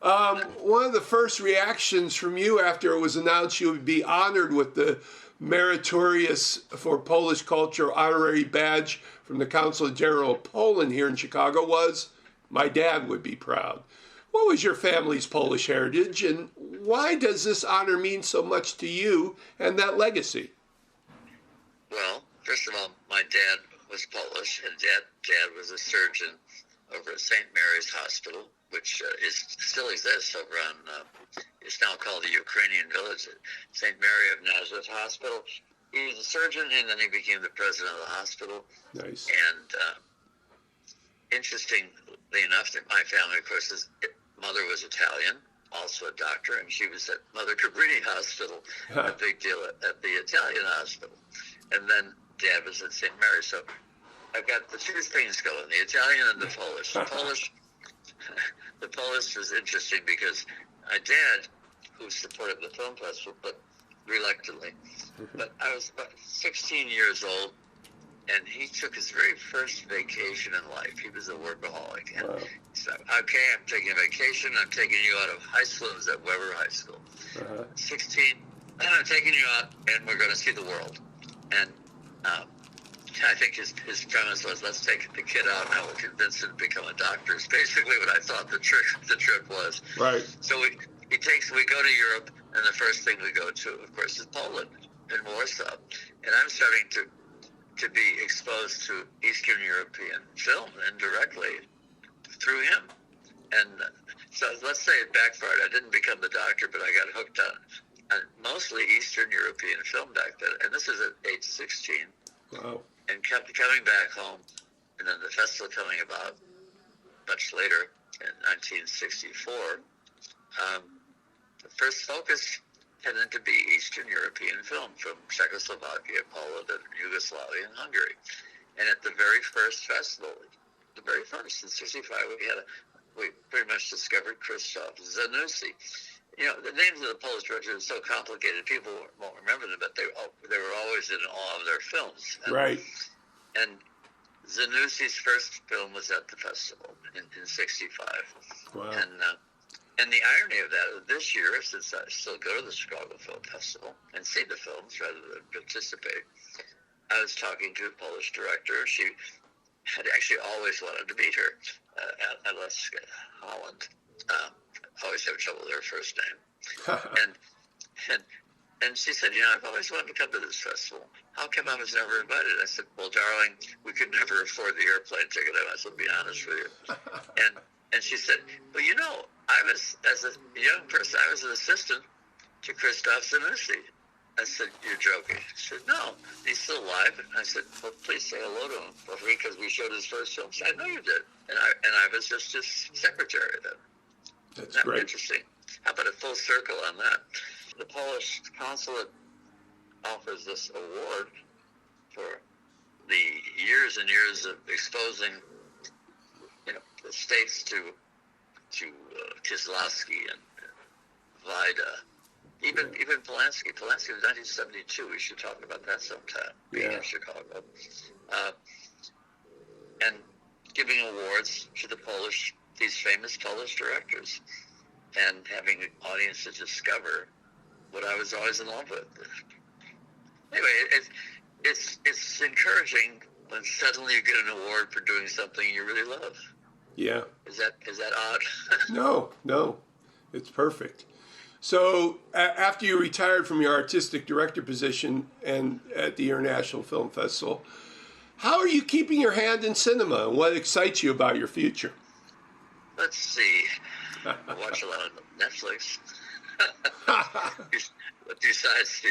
One of the first reactions from you after it was announced you would be honored with the Meritorious for Polish Culture Honorary Badge from the Consulate General of Poland here in Chicago was, my dad would be proud. What was your family's Polish heritage, and why does this honor mean so much to you and that legacy? Well, first of all, my dad was Polish, and dad was a surgeon over at St. Mary's Hospital, which still exists over on, it's now called the Ukrainian Village at St. Mary of Nazareth Hospital. He was a surgeon, and then he became the president of the hospital. Nice. And interestingly enough, my family, of course, mother was Italian, also a doctor, and she was at Mother Cabrini Hospital, a big deal at the Italian hospital. And then Dad was at St. Mary's. So I've got the two things going, the Italian and the Polish. The Polish was interesting because my dad, who supported the film festival, but reluctantly, but I was about 16 years old, and he took his very first vacation in life. He was a workaholic. And he said, okay, I'm taking a vacation. I'm taking you out of high school. It was at Weber High School. 16, I'm taking you out, and we're going to see the world. And I think his premise was, let's take the kid out and I will convince him to become a doctor. It's basically what I thought the trip was. Right. So we go to Europe, and the first thing we go to, of course, is Poland and Warsaw. And I'm starting to be exposed to Eastern European film indirectly through him. And so let's say it backfired. I didn't become the doctor, but I got hooked on mostly Eastern European film back then. And this is at age 16. Wow. And kept coming back home, and then the festival coming about much later in 1964. The first focus tended to be Eastern European film from Czechoslovakia, Poland, and Yugoslavia, and Hungary. And at the very first festival, the very first in '65, we pretty much discovered Krzysztof Zanussi. You know, the names of the Polish directors are so complicated, people won't remember them, but they were always in awe of their films. Right. And Zanussi's first film was at the festival in '65. Wow. And the irony of that, this year, since I still go to the Chicago Film Festival and see the films rather than participate, I was talking to a Polish director. She had actually always wanted to meet her, Alice Holland. Always have trouble with her first name. And she said, I've always wanted to come to this festival. How come I was never invited? I said, well, darling, we could never afford the airplane ticket. I must be honest with you. And she said, well, I was, as a young person, I was an assistant to Krzysztof Zanussi. I said, you're joking. She said, no, he's still alive. And I said, well, please say hello to him because we showed his first film. She said, I know you did. And I was just his secretary then. That's great. Interesting. How about a full circle on that? The Polish Consulate offers this award for the years and years of exposing, the states to Kieslowski and Vida, even Polanski. Polanski was 1972. We should talk about that sometime. Being in Chicago, and giving awards to these famous Polish directors, and having an audience to discover what I was always in love with. Anyway, it's encouraging when suddenly you get an award for doing something you really love. Yeah. Is that odd? No, it's perfect. So after you retired from your artistic director position and at the International Film Festival, how are you keeping your hand in cinema, and what excites you about your future? Let's see. I watch a lot of Netflix. Besides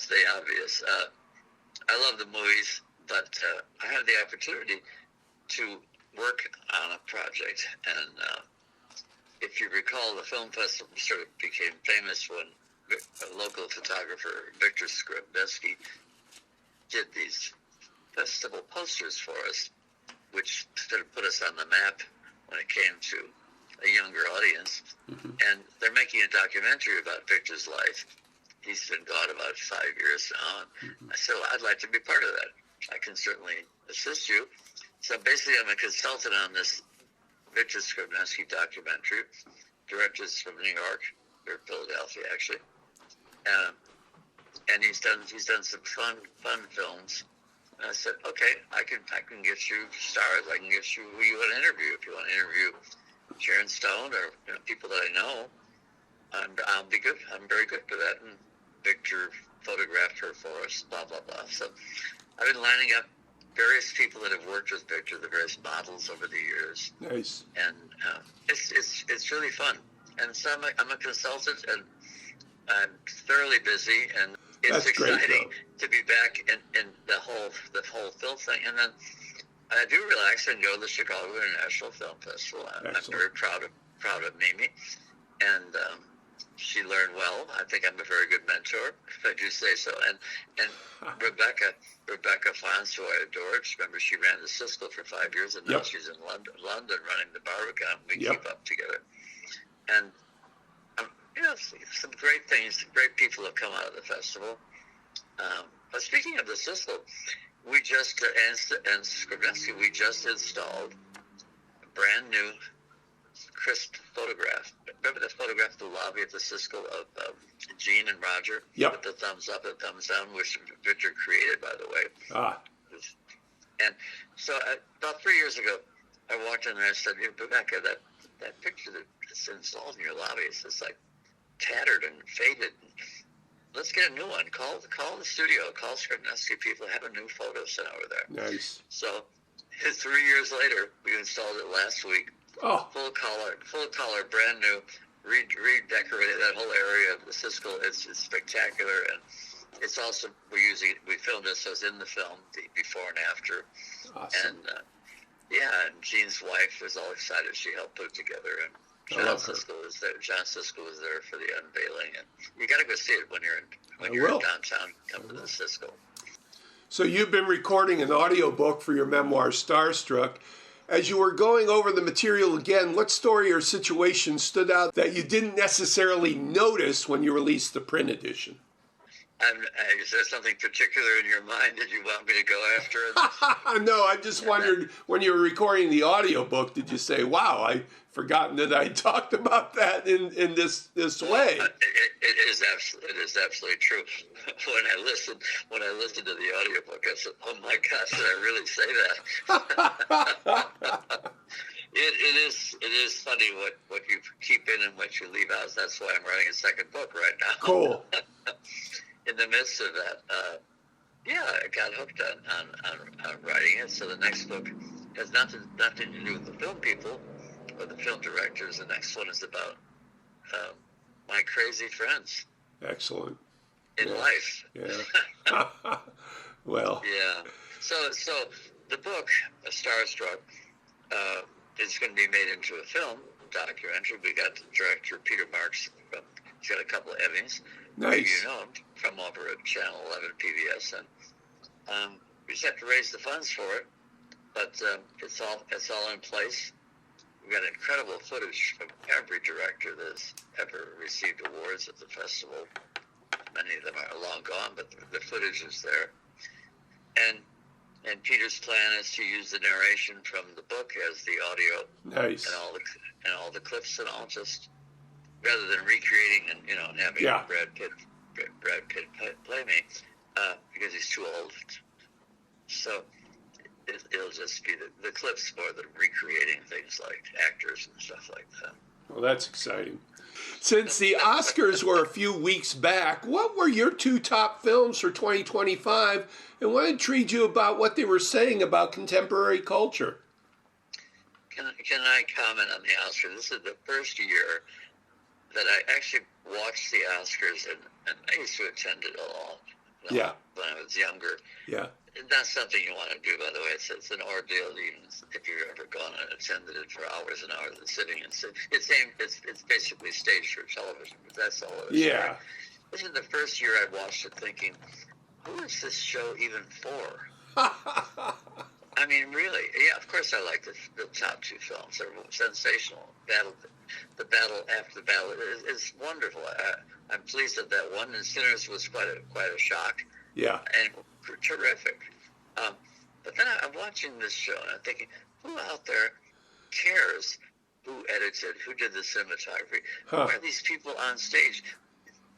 the obvious, I love the movies, but I had the opportunity to work on a project, and if you recall, the film festival sort of became famous when a local photographer, Victor Skrybneski, did these festival posters for us, which sort of put us on the map when it came to a younger audience. Mm-hmm. And they're making a documentary about Victor's life. He's been gone about 5 years now. And I said, well, I'd like to be part of that. I can certainly assist you. So basically, I'm a consultant on this Victor Skrybneski documentary. directors from New York or Philadelphia, actually. And he's done some fun films. And I said, okay, I can get you stars. I can get you who you want to interview. If you want to interview Sharon Stone or people that I know, and I'll be good. I'm very good for that. And Victor photographed her for us. Blah blah blah. So I've been lining up various people that have worked with Victor, the various models over the years. Nice. And it's really fun. And so I'm a consultant, and I'm thoroughly busy, and it's That's exciting great, to be back in the whole film thing. And then I do relax and go to the Chicago International Film Festival. I'm very proud of Mimi, and she learned well. I think I'm a very good mentor, if I do say so. And Rebecca Fons, who I adored. Remember, she ran the Cisco for 5 years, and now she's in London running the Barbican. We keep up together. And some great things, great people have come out of the festival. But speaking of the Cisco, we just and Skrybinski, we just installed a brand new crisp photograph. Remember the photograph of the lobby at the Cisco of Gene and Roger with the thumbs up and thumbs down, which Victor created, by the way. And so about 3 years ago, I walked in there and I said, Rebecca, that picture that's installed in your lobby is just like tattered and faded. Let's get a new one. Call the studio. Call Skrybinski people. Have a new photo sent over there. Nice. So 3 years later, we installed it last week. Oh. Full color, brand new. Redecorated that whole area of the Cisco. It's spectacular, and it's also we filmed this, so it's in the film, the before and after. Awesome. And and Gene's wife was all excited. She helped put it together, and John Cisco was there. John Cisco was there for the unveiling, and you got to go see it when you're in downtown. Come to the Cisco. So you've been recording an audiobook for your memoir, Starstruck. As you were going over the material again, what story or situation stood out that you didn't necessarily notice when you released the print edition? Is there something particular in your mind that you want me to go after? No, I just wondered, when you were recording the audiobook, did you say, wow, I'd forgotten that I talked about that in this way? It is absolutely true. When I listened to the audiobook, I said, oh my gosh, did I really say that? It is funny what you keep in and what you leave out. That's why I'm writing a second book right now. Cool. In the midst of that, I got hooked on writing it. So the next book has nothing to do with the film people or the film directors. The next one is about my crazy friends. Excellent. In life. Yeah. Well. Yeah. So the book, Starstruck, is going to be made into a film documentary. We got the director Peter Marks. He's got a couple of Emmys. Nice. You know him from over at Channel 11 PBS, and we just have to raise the funds for it. But it's all in place. We've got incredible footage from every director that's ever received awards at the festival. Many of them are long gone, but the footage is there. And Peter's plan is to use the narration from the book as the audio. Nice. And all the clips and all, just rather than recreating and having Brad Pitt play me because he's too old. So it'll just be the clips more than recreating things like actors and stuff like that. Well, that's exciting. Since the Oscars were a few weeks back, what were your two top films for 2025, and what intrigued you about what they were saying about contemporary culture? Can I comment on the Oscars? This is the first year that I actually watched the Oscars, and I used to attend it a lot when I was younger. Yeah. It's not something you want to do, by the way. It's an ordeal, even if you've ever gone and attended it for hours and hours and sitting and sitting. It's basically staged for television, but that's all it is. Yeah. Right? This is the first year I watched it thinking, who is this show even for? I mean, really? Yeah, of course I like the top two films. They're sensational. The battle after the battle is wonderful. I'm pleased that won, and Sinners was quite a shock. Yeah. And terrific. But then I'm watching this show, and I'm thinking, who out there cares who edited, who did the cinematography, who Huh. are these people on stage?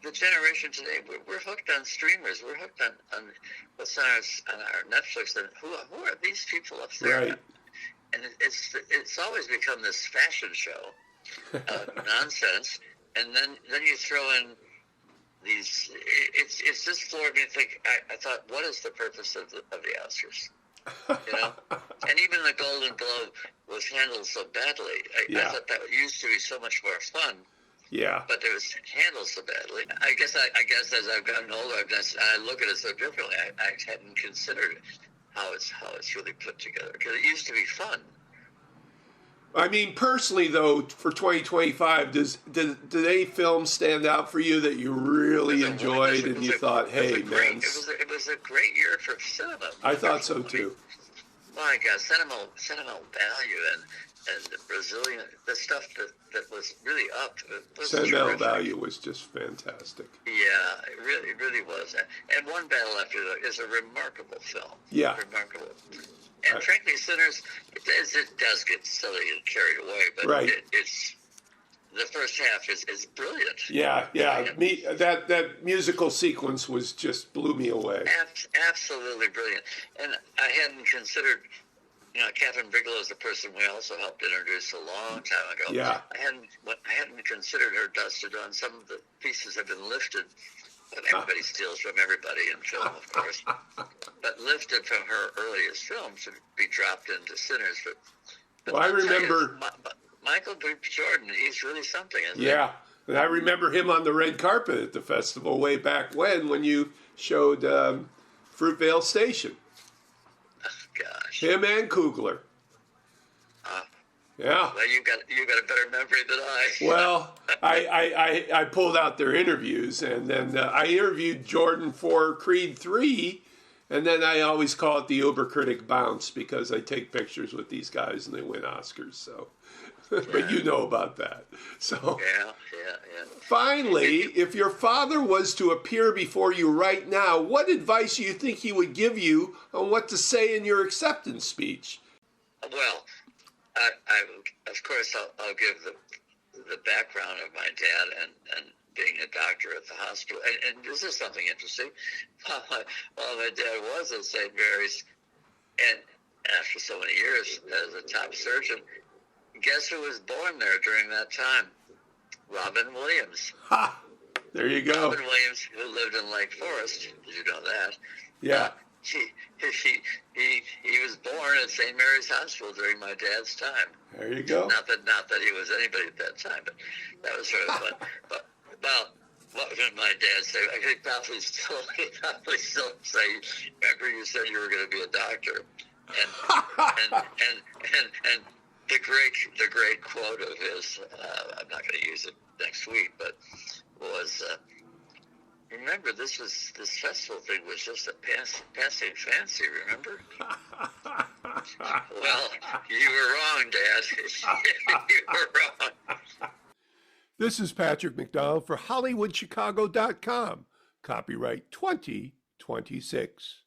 The generation today, we're hooked on streamers. We're hooked on what's on our Netflix. And who are these people up there? Right. And it's always become this fashion show nonsense. And then you throw in these. It's just floored me to think. I thought, what is the purpose of the Oscars? You know, and even the Golden Globe was handled so badly. I thought that used to be so much more fun. Yeah. But it was handled so badly. I guess as I've gotten older, I look at it so differently. I hadn't considered how it's really put together, because it used to be fun. I mean, personally, though, for 2025, do any films stand out for you that you really enjoyed and you thought, hey, man? It was a great year for cinema. I thought so, too. My God, sentimental value and the Brazilian, the stuff that was really up. Sentimental value was just fantastic. Yeah, it really was. And One Battle After the is a remarkable film. Yeah. Remarkable. And frankly, Sinners, it does get silly and carried away, but right. It's the first half is brilliant. Yeah. That musical sequence was just blew me away. Absolutely brilliant. And I hadn't considered, Catherine Bigelow is the person we also helped introduce a long time ago. Yeah. I hadn't considered her dusted on. Some of the pieces have been lifted. But everybody steals from everybody in film, of course. But lifted from her earliest films to be dropped into Sinners. But Well, I remember Michael B. Jordan. He's really something, isn't he? Yeah, and I remember him on the red carpet at the festival way back when you showed Fruitvale Station. Oh, gosh. Him and Coogler. Yeah. Well, you got a better memory than I. Well, I pulled out their interviews, and then I interviewed Jordan for Creed 3, and then I always call it the Uber Critic Bounce because I take pictures with these guys and they win Oscars. So, but you know about that. So Yeah. Finally, if your father was to appear before you right now, what advice do you think he would give you on what to say in your acceptance speech? Well, of course, I'll give the background of my dad and being a doctor at the hospital. And this is something interesting. While my dad was at St. Mary's, and after so many years as a top surgeon, guess who was born there during that time? Robin Williams. Ha! There you go. Robin Williams, who lived in Lake Forest. Did you know that? Yeah. He was born at St. Mary's Hospital during my dad's time. There you go. Not that he was anybody at that time, but that was sort of fun. But well, what did my dad say? I think probably still say, remember you said you were going to be a doctor, and the great quote of his, I'm not going to use it next week, but was. Remember, this festival thing was just a passing fancy, remember? Well, you were wrong, Dad. You were wrong. This is Patrick McDonald for HollywoodChicago.com. Copyright 2026.